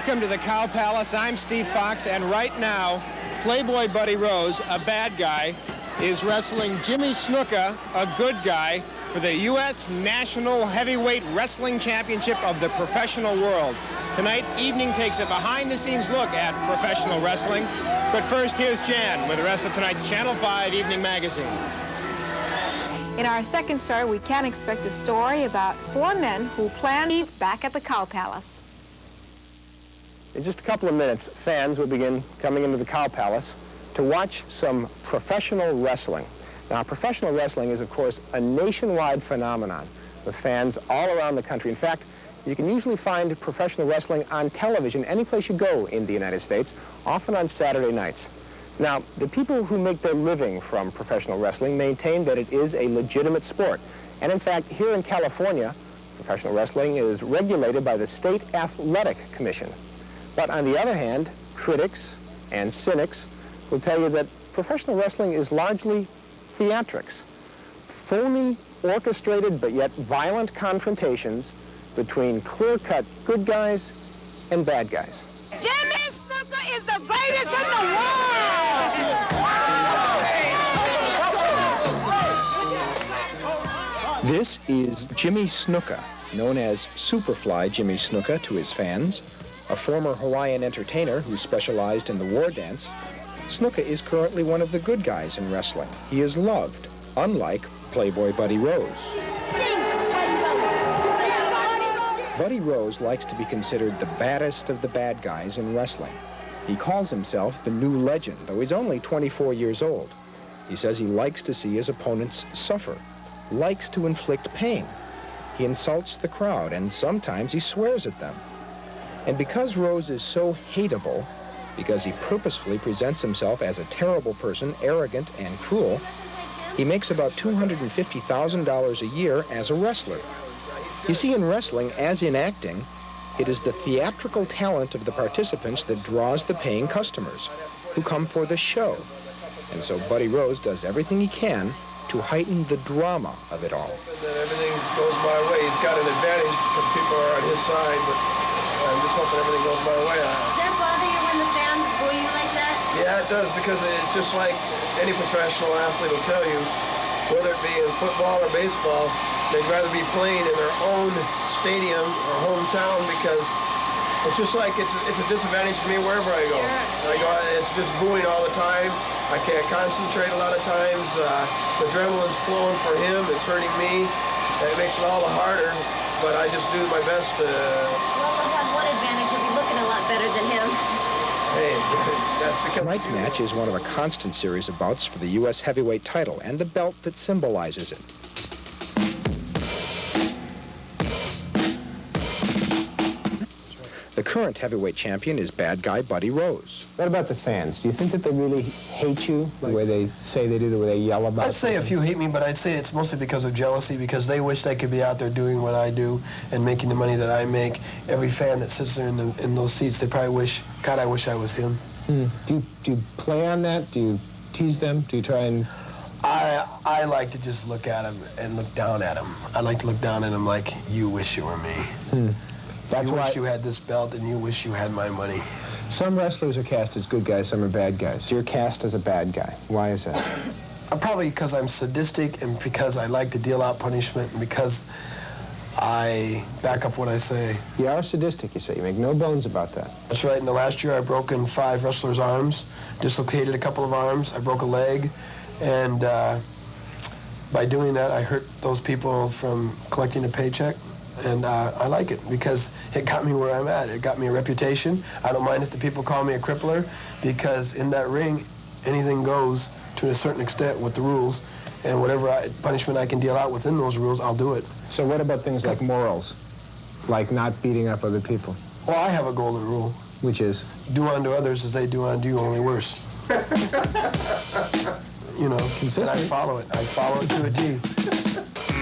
Welcome to the Cow Palace. I'm Steve Fox, and right now, Playboy Buddy Rose, a bad guy, is wrestling Jimmy Snuka, a good guy, for the U.S. National Heavyweight Wrestling Championship of the professional world. Tonight, Evening takes a behind-the-scenes look at professional wrestling. But first, here's Jan with the rest of tonight's Channel 5 Evening Magazine. In our second story, we can expect a story about 4 men who plan to be back at the Cow Palace. In just a couple of minutes, fans will begin coming into the Cow Palace to watch some professional wrestling. Now, professional wrestling is, of course, a nationwide phenomenon with fans all around the country. In fact, you can usually find professional wrestling on television any place you go in the United States, often on Saturday nights. Now, the people who make their living from professional wrestling maintain that it is a legitimate sport. And in fact, here in California, professional wrestling is regulated by the State Athletic Commission. But on the other hand, critics and cynics will tell you that professional wrestling is largely theatrics. Phony, orchestrated, but yet violent confrontations between clear-cut good guys and bad guys. Jimmy Snuka is the greatest in the world! This is Jimmy Snuka, known as Superfly Jimmy Snuka to his fans, a former Hawaiian entertainer who specialized in the war dance. Snuka is currently one of the good guys in wrestling. He is loved, unlike Playboy Buddy Rose. Buddy Rose likes to be considered the baddest of the bad guys in wrestling. He calls himself the new legend, though he's only 24 years old. He says he likes to see his opponents suffer, likes to inflict pain. He insults the crowd, and sometimes he swears at them. And because Rose is so hateable, because he purposefully presents himself as a terrible person, arrogant and cruel, he makes about $250,000 a year as a wrestler. You see, in wrestling, as in acting, it is the theatrical talent of the participants that draws the paying customers, who come for the show. And so Buddy Rose does everything he can to heighten the drama of it all. Everything goes my way. He's got an advantage because people are on his side, but I'm just hoping everything goes my way. Does that bother you when the fans boo you like that? Yeah, it does, because it's just like any professional athlete will tell you, whether it be in football or baseball, they'd rather be playing in their own stadium or hometown, because it's just like it's a disadvantage to me wherever I go. Sure. I go, it's just booing all the time. I can't concentrate a lot of times. The adrenaline's flowing for him. It's hurting me. And it makes it all the harder. But I just do my best to... Well, we'll have one advantage. You'll be looking a lot better than him. Hey, that's because... Tonight's match is one of a constant series of bouts for the U.S. heavyweight title and the belt that symbolizes it. The current heavyweight champion is bad guy Buddy Rose. What about the fans? Do you think that they really hate you, the way they say they do, the way they yell about you? I'd say a few hate me, but I'd say it's mostly because of jealousy, because they wish they could be out there doing what I do and making the money that I make. Every fan that sits there in those seats, they probably wish, God, I wish I was him. Do you play on that? Do you tease them? Do you try and... I like to just look at them and look down at them. I like to look down at them like, you wish you were me. That's you why wish you had this belt, and you wish you had my money. Some wrestlers are cast as good guys, some are bad guys. You're cast as a bad guy. Why is that? Probably because I'm sadistic, and because I like to deal out punishment, and because I back up what I say. You are sadistic, you say. You make no bones about that. That's right. In the last year, I've broken 5 wrestlers' arms, dislocated a couple of arms, I broke a leg, and by doing that, I hurt those people from collecting a paycheck. And I like it because it got me where I'm at. It got me a reputation. I don't mind if the people call me a crippler, because in that ring, anything goes to a certain extent with the rules, and whatever punishment I can deal out within those rules, I'll do it. So what about things like morals, like not beating up other people? Well, I have a golden rule. Which is? Do unto others as they do unto you, only worse. You know, consistent. And I follow it. I follow it to a T.